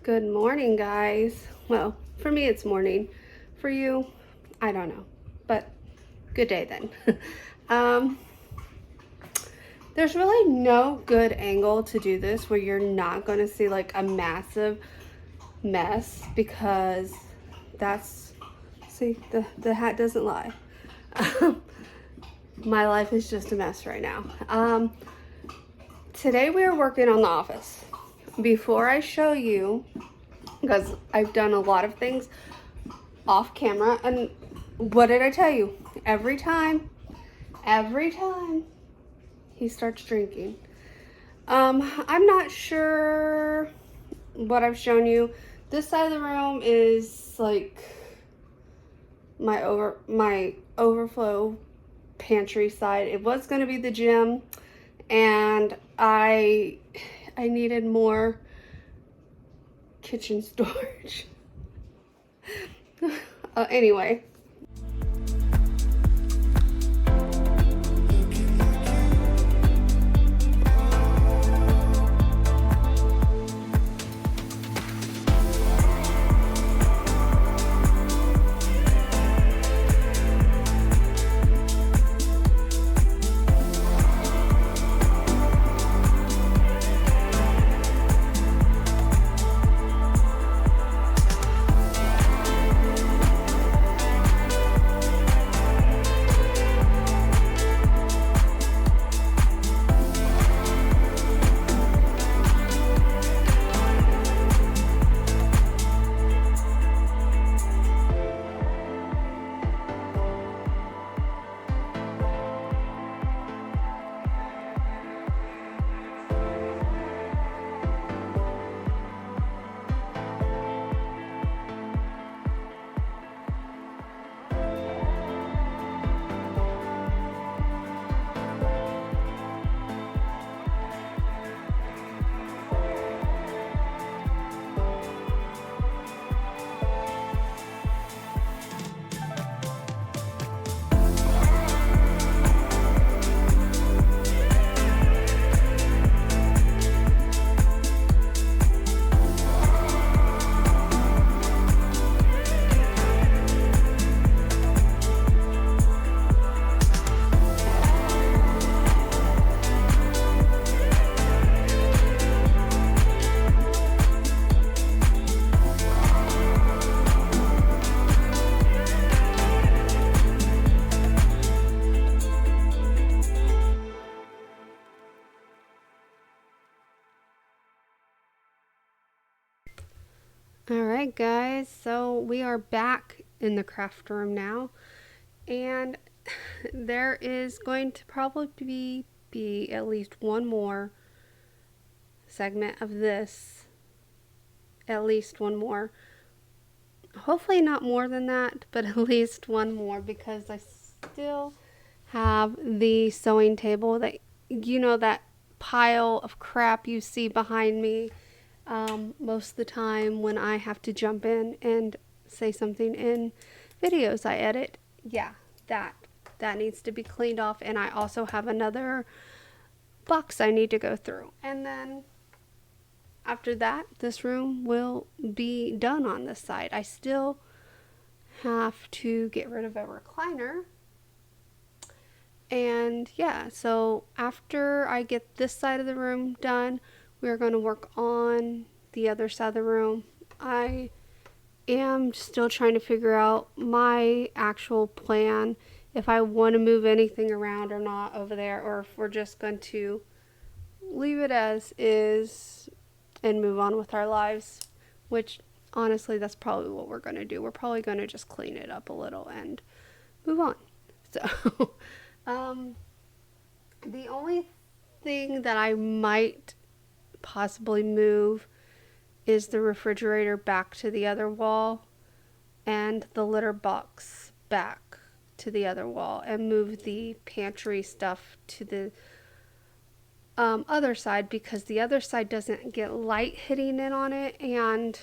Good morning, guys. Well, for me, it's morning. For you, I don't know. But good day then. um, there's really no good angle to do this where you're not going to see like a massive mess because that's, see, the hat doesn't lie. My life is just a mess right now. Today we are working on the office. Before I show you, because I've done a lot of things off camera, and what did I tell you? Every time he starts drinking. I'm not sure what I've shown you. This side of the room is like my overflow pantry side. It was going to be the gym, and I needed more kitchen storage. Anyway. All right, guys, so we are back in the craft room now, and there is going to probably be at least one more segment of this, at least one more. Hopefully not more than that, but at least one more, because I still have the sewing table that, that pile of crap you see behind me most of the time when I have to jump in and say something in videos I edit. Yeah, that needs to be cleaned off, and I also have another box I need to go through. And then after that, this room will be done on this side. I still have to get rid of a recliner. And yeah, so after I get this side of the room done, we're going to work on the other side of the room. I am still trying to figure out my actual plan, if I want to move anything around or not over there, or if we're just going to leave it as is and move on with our lives, which honestly, that's probably what we're going to do. We're probably going to just clean it up a little and move on. So, the only thing that I might possibly move is the refrigerator back to the other wall and the litter box back to the other wall, and move the pantry stuff to the other side, because the other side doesn't get light hitting in on it, and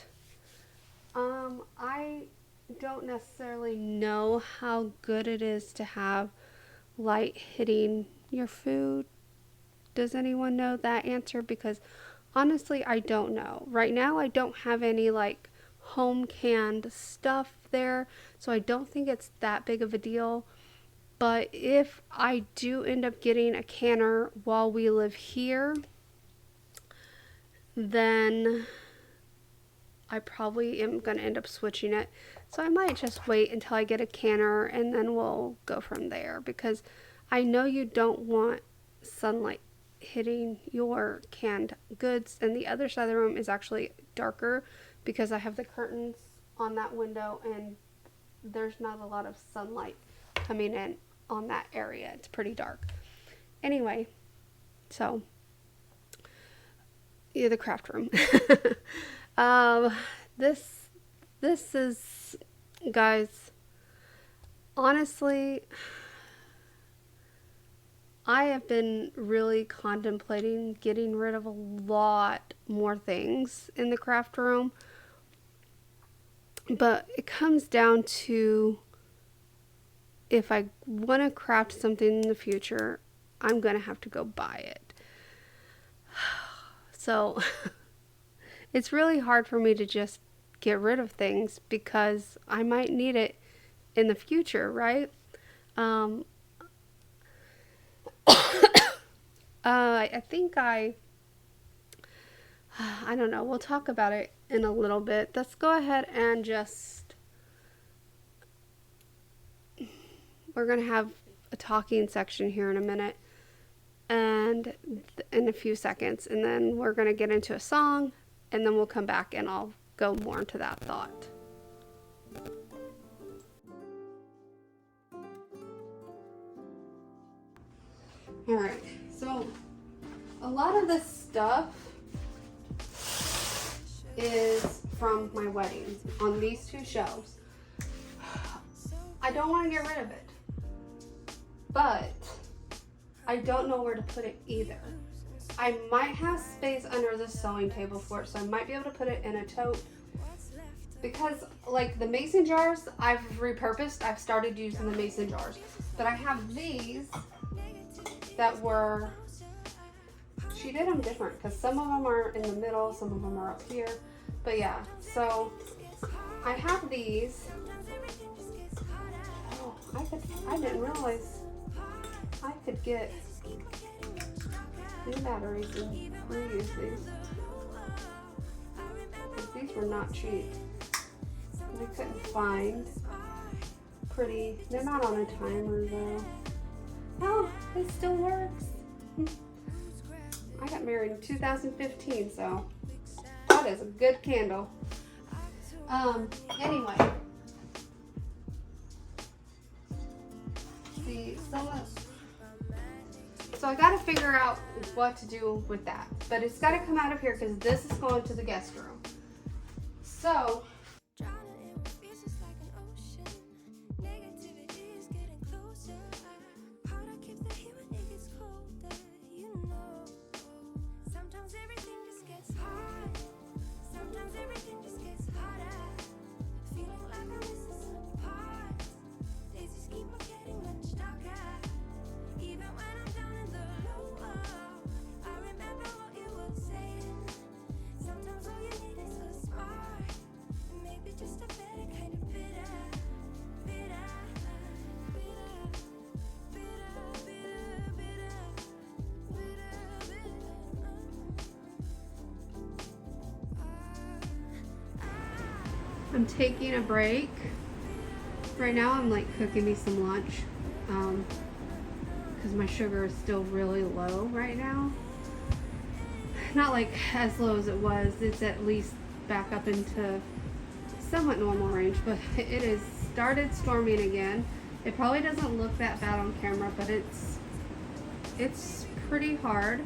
I don't necessarily know how good it is to have light hitting your food. Does anyone know that answer? Because Honestly, I don't know. Right now, I don't have any like home canned stuff there, so I don't think it's that big of a deal. But if I do end up getting a canner while we live here, then I probably am going to end up switching it. So I might just wait until I get a canner and then we'll go from there, because I know you don't want sunlight hitting your canned goods. And the other side of the room is actually darker because I have the curtains on that window and there's not a lot of sunlight coming in on that area. It's pretty dark. Anyway, so yeah, the craft room. um, this is, guys, honestly, I have been really contemplating getting rid of a lot more things in the craft room, but it comes down to, if I want to craft something in the future, I'm going to have to go buy it. So it's really hard for me to just get rid of things because I might need it in the future, right? I think I don't know. We'll talk about it in a little bit. Let's go ahead and we're going to have a talking section here in a minute and in a few seconds. And then we're going to get into a song and then we'll come back and I'll go more into that thought. All right. So a lot of this stuff is from my wedding on these two shelves. I don't want to get rid of it, but I don't know where to put it either. I might have space under the sewing table for it, so I might be able to put it in a tote, because like the mason jars I've repurposed. I've started using the mason jars, but I have these that were, she did them different because some of them are in the middle, some of them are up here, but yeah, so I have these. Oh, I didn't realize I could get new batteries and reuse these. These were not cheap. We couldn't find pretty, they're not on a timer though. Oh, it still works. I got married in 2015, so that is a good candle. Anyway. See, so I gotta figure out what to do with that. But it's gotta come out of here because this is going to the guest room. So I'm taking a break. Right now I'm like cooking me some lunch because my sugar is still really low right now. Not like as low as it was. It's at least back up into somewhat normal range, but it has started storming again. It probably doesn't look that bad on camera, but it's pretty hard.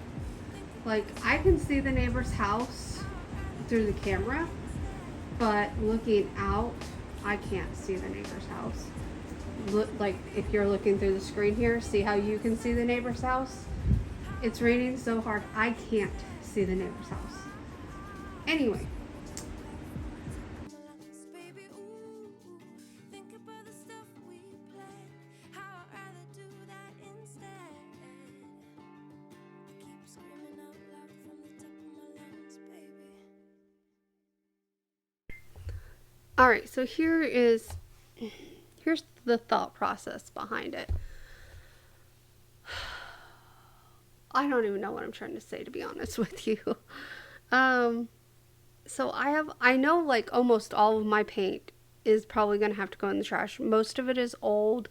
Like I can see the neighbor's house through the camera, but looking out, I can't see the neighbor's house. Look, like if you're looking through the screen here, see how you can see the neighbor's house? It's raining so hard, I can't see the neighbor's house. Anyway. All right, so here's the thought process behind it. I don't even know what I'm trying to say, to be honest with you. Um, so I know like almost all of my paint is probably going to have to go in the trash. Most of it is old.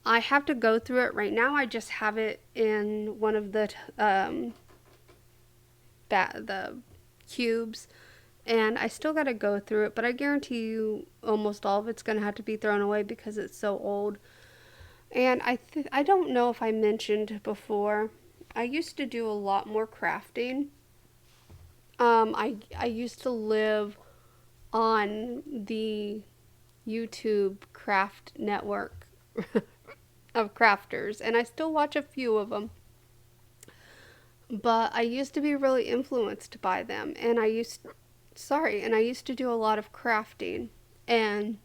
I have to go through it right now. I just have it in one of the cubes, and I still got to go through it, but I guarantee you almost all of it's going to have to be thrown away because it's so old. And I don't know if I mentioned before, I used to do a lot more crafting. I used to live on the YouTube craft network of crafters, and I still watch a few of them. But I used to be really influenced by them, and I used to do a lot of crafting. And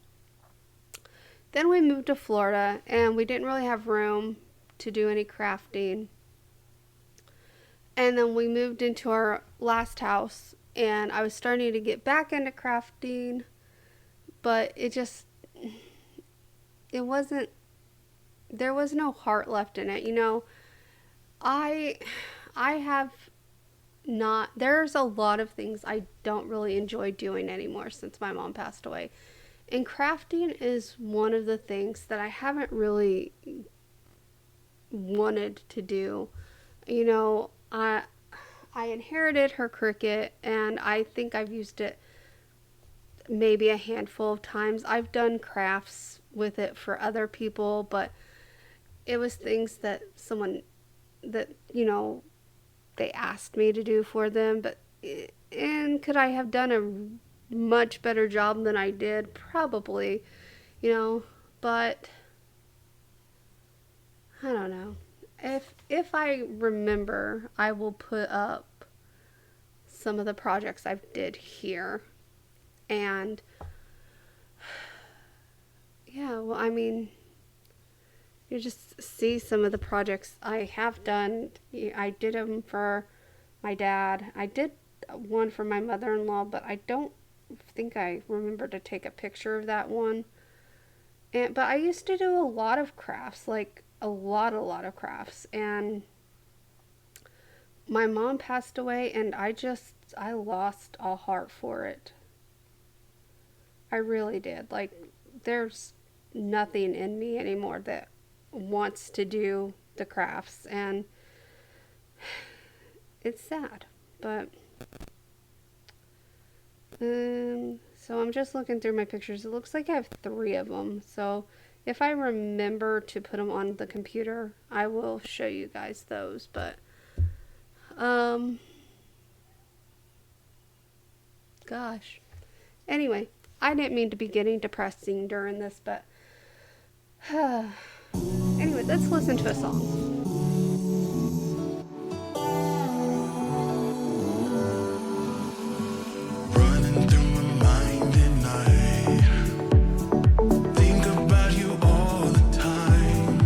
then we moved to Florida, and we didn't really have room to do any crafting. And then we moved into our last house, and I was starting to get back into crafting, but it wasn't, there was no heart left in it. I, I have not, there's a lot of things I don't really enjoy doing anymore since my mom passed away. And crafting is one of the things that I haven't really wanted to do. You know, I inherited her Cricut, and I think I've used it maybe a handful of times. I've done crafts with it for other people, but it was things that they asked me to do for them. And could I have done a much better job than I did? Probably, but I don't know. If I remember, I will put up some of the projects I've did here. And yeah, well, I mean, you just see some of the projects I have done. I did them for my dad. I did one for my mother-in-law, but I don't think I remember to take a picture of that one. But I used to do a lot of crafts, like a lot of crafts. And my mom passed away, and I lost a heart for it. I really did. Like, there's nothing in me anymore that wants to do the crafts, and it's sad. But so I'm just looking through my pictures. It looks like I have 3 of them. So if I remember to put them on the computer, I will show you guys those. But gosh. Anyway, I didn't mean to be getting depressing during this, but anyway, let's listen to a song. Think about you all the time.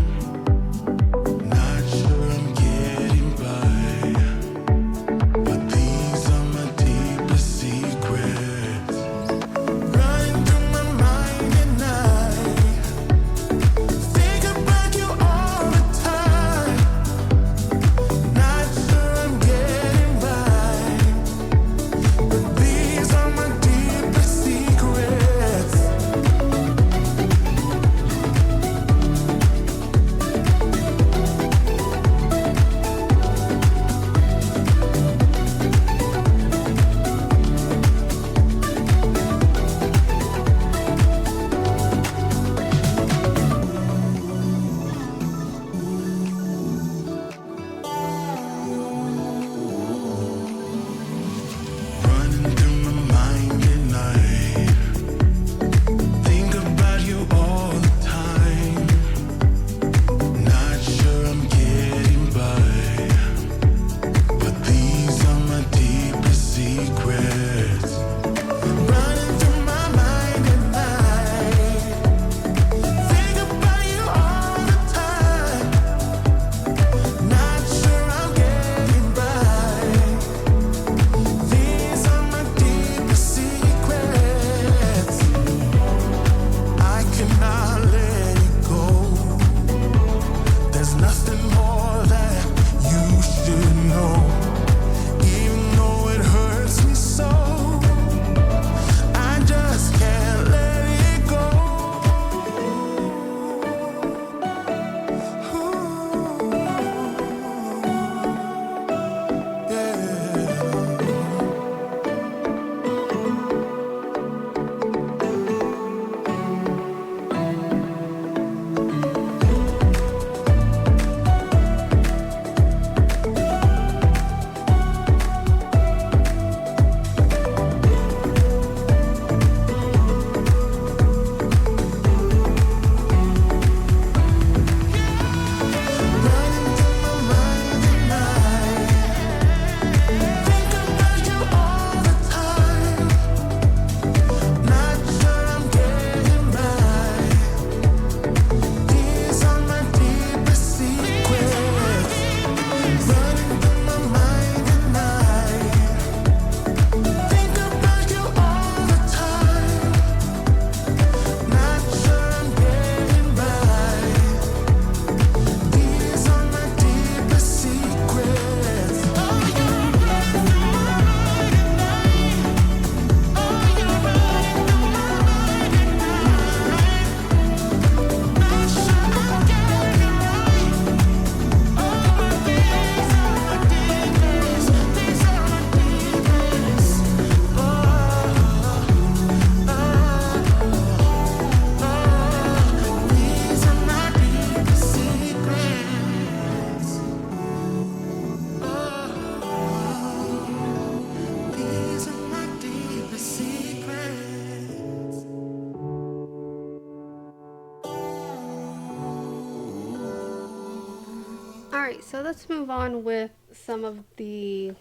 Alright, so let's move on with some of the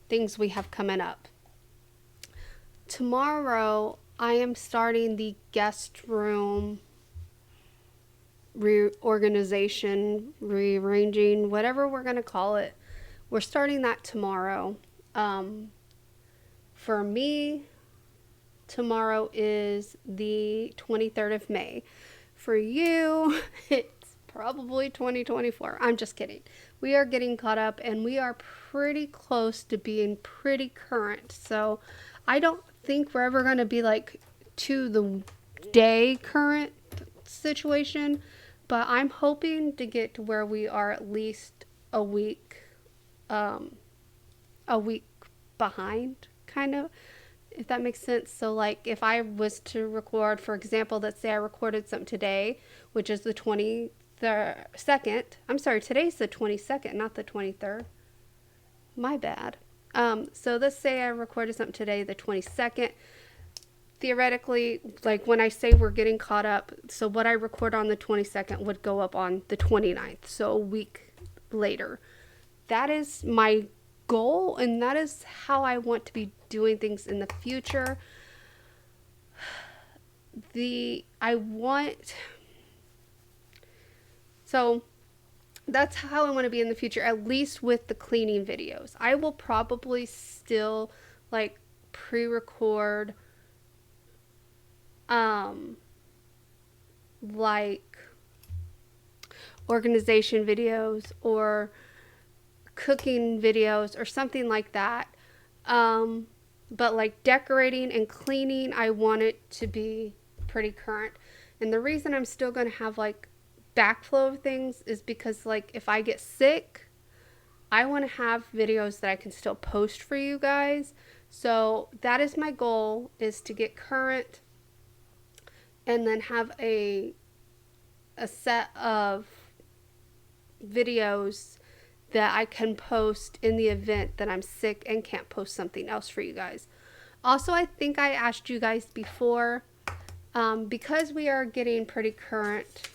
things we have coming up. Tomorrow, I am starting the guest room reorganization, rearranging, whatever we're going to call it. We're starting that tomorrow. For me, tomorrow is the 23rd of May. For you, it's probably 2024. I'm just kidding. We are getting caught up and we are pretty close to being pretty current. So I don't think we're ever going to be like to the day current situation, but I'm hoping to get to where we are at least a week behind, kind of, if that makes sense. So like if I was to record, for example, let's say I recorded something today, which is the 22nd. I'm sorry, today's the 22nd, not the 23rd. My bad. So let's say I recorded something today, the 22nd. Theoretically, like when I say we're getting caught up, so what I record on the 22nd would go up on the 29th, so a week later. That is my goal, and that is how I want to be doing things in the future. So that's how I want to be in the future, at least with the cleaning videos. I will probably still like pre-record like organization videos or cooking videos or something like that. But like decorating and cleaning, I want it to be pretty current. And the reason I'm still going to have like backflow of things is because like if I get sick, I want to have videos that I can still post for you guys. So that is my goal, is to get current and then have a set of videos that I can post in the event that I'm sick and can't post something else for you guys. Also, I think I asked you guys before, because we are getting pretty current,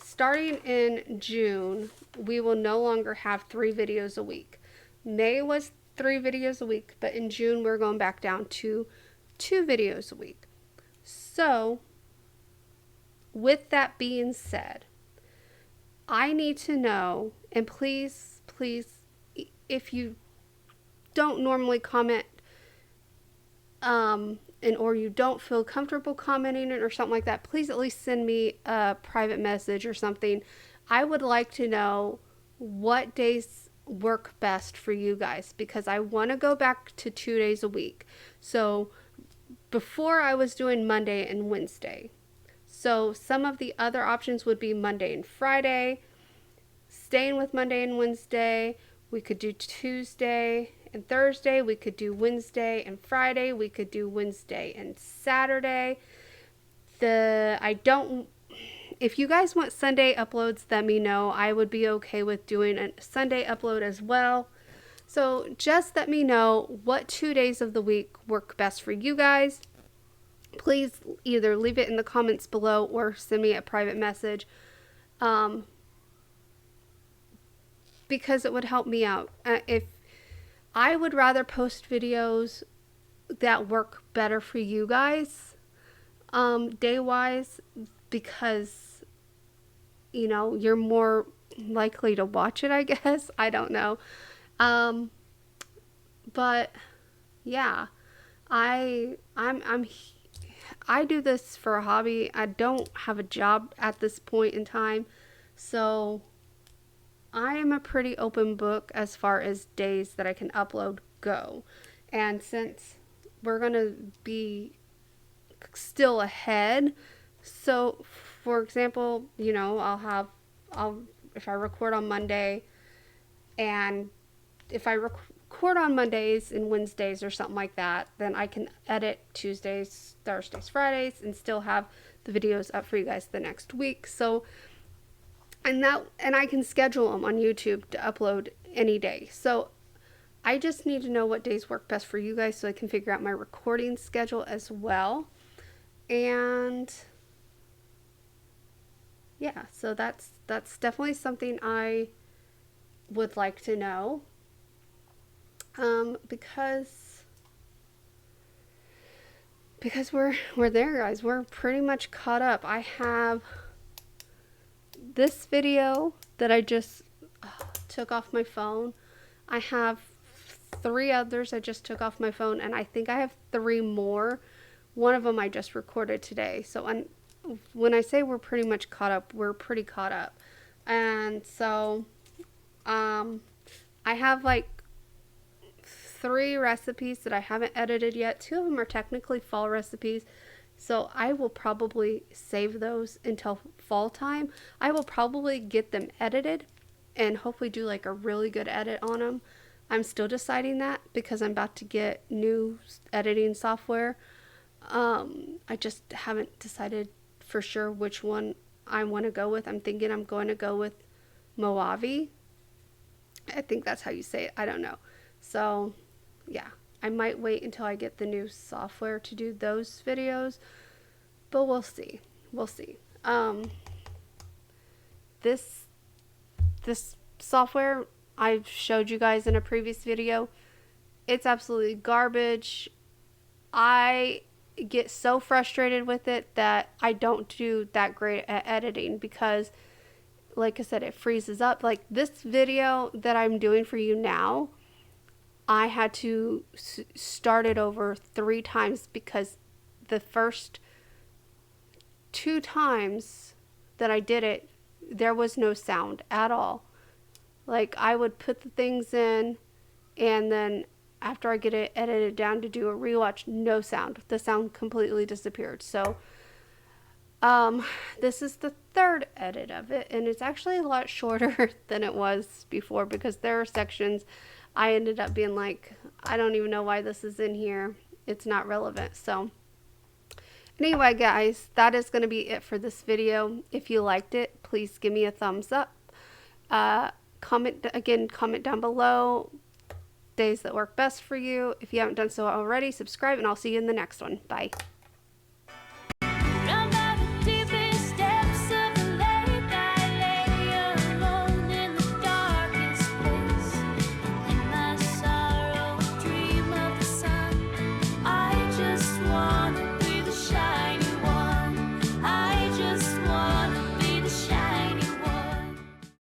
starting in June, we will no longer have 3 videos a week. May was 3 videos a week, but in June we're going back down to 2 videos a week. So, with that being said, I need to know, and please, if you don't normally comment, or you don't feel comfortable commenting or something like that, please at least send me a private message or something. I would like to know what days work best for you guys, because I want to go back to 2 days a week. So before I was doing Monday and Wednesday. So some of the other options would be Monday and Friday. Staying with Monday and Wednesday, we could do Tuesday and Thursday. We could do Wednesday and Friday. We could do Wednesday and Saturday. If you guys want Sunday uploads, let me know. I would be okay with doing a Sunday upload as well. So just let me know what 2 days of the week work best for you guys. Please either leave it in the comments below or send me a private message, because it would help me out. If I would rather post videos that work better for you guys, day-wise, because, you know, you're more likely to watch it, I guess. I don't know. But yeah, I do this for a hobby. I don't have a job at this point in time, so I am a pretty open book as far as days that I can upload go. And since we're going to be still ahead, so for example, you know, if I record on Monday, and if I record on Mondays and Wednesdays or something like that, then I can edit Tuesdays, Thursdays, Fridays, and still have the videos up for you guys the next week. So and I can schedule them on YouTube to upload any day. So I just need to know what days work best for you guys so I can figure out my recording schedule as well. And yeah, so that's that's definitely something I would like to know. Because we're there, guys. We're pretty much caught up. I have this video that I just took off my phone. I have 3 others I just took off my phone, and I think I have 3 more. One of them I just recorded today. So when I say we're pretty much caught up, we're pretty caught up. And so I have like 3 recipes that I haven't edited yet. 2 of them are technically fall recipes. So I will probably save those until fall time. I will probably get them edited and hopefully do like a really good edit on them. I'm still deciding that because I'm about to get new editing software. I just haven't decided for sure which one I want to go with. I'm thinking I'm going to go with Mojave. I think that's how you say it. I don't know. So, yeah. I might wait until I get the new software to do those videos, but we'll see. We'll see. This software I showed you guys in a previous video, it's absolutely garbage. I get so frustrated with it that I don't do that great at editing because, like I said, it freezes up. Like this video that I'm doing for you now, I had to start it over 3 times because the first 2 times that I did it, there was no sound at all. Like I would put the things in, and then after I get it edited down to do a rewatch, no sound. The sound completely disappeared. So this is the 3rd edit of it, and it's actually a lot shorter than it was before because there are sections I ended up being like, I don't even know why this is in here. It's not relevant. So anyway, guys, that is going to be it for this video. If you liked it, please give me a thumbs up. Comment down below days that work best for you. If you haven't done so already, subscribe, and I'll see you in the next one. Bye.